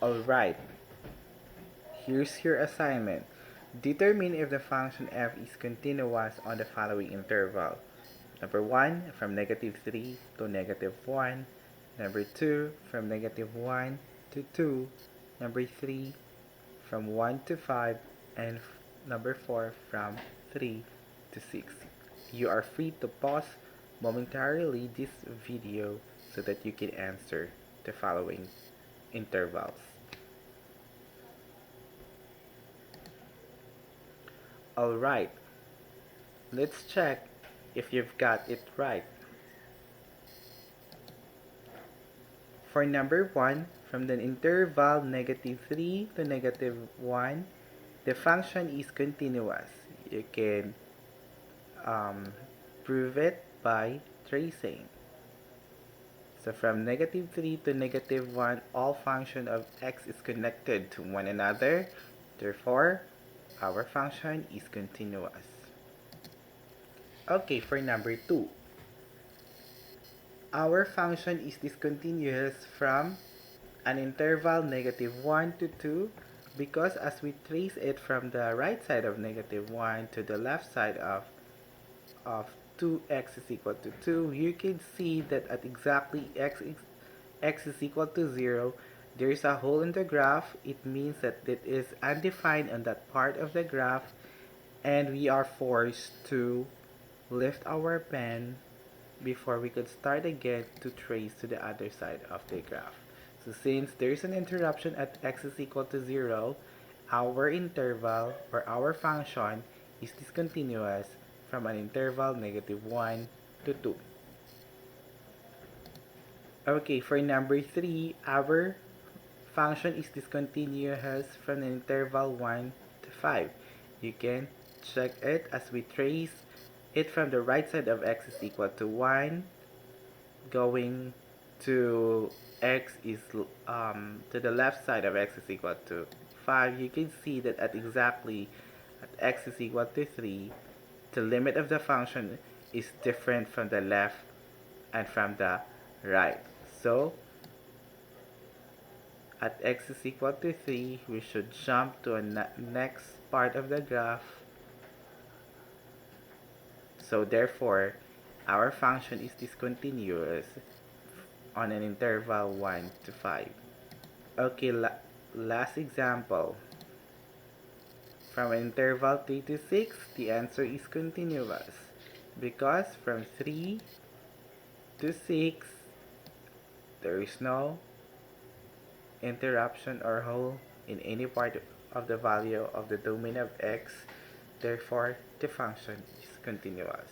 Alright, here's your assignment. Determine if the function f is continuous on the following interval. Number 1, from negative 3 to negative 1. Number 2, from negative 1 to 2. Number 3, from 1 to 5. And number 4, from 3 to 6. You are free to pause momentarily this video so that you can answer the following intervals. Alright, let's check if you've got it right. For number 1, from the interval negative 3 to negative 1, the function is continuous. You can prove it by tracing. So from negative 3 to negative 1, all function of x is connected to one another. Therefore, our function is continuous. Okay, for number 2. Our function is discontinuous from an interval negative 1 to 2 because as we trace it from the right side of negative 1 to the left side of 2x is equal to 2, you can see that at exactly x is equal to 0, there is a hole in the graph. It means that it is undefined on that part of the graph, and we are forced to lift our pen before we could start again to trace to the other side of the graph. So since there is an interruption at x is equal to 0, our interval or our function is discontinuous from an interval negative 1 to 2. Okay, for number 3, our function is discontinuous from an interval 1 to 5. You can check it as we trace it from the right side of x is equal to 1 going to x is to the left side of x is equal to 5. You can see that at exactly at x is equal to 3, the limit of the function is different from the left and from the right. So at x is equal to 3, we should jump to a next part of the graph. So therefore, our function is discontinuous on an interval 1 to 5. Okay, last example. From an interval 3 to 6, the answer is continuous because from 3 to 6, there is no interruption or hole in any part of the value of the domain of x. Therefore, the function is continuous.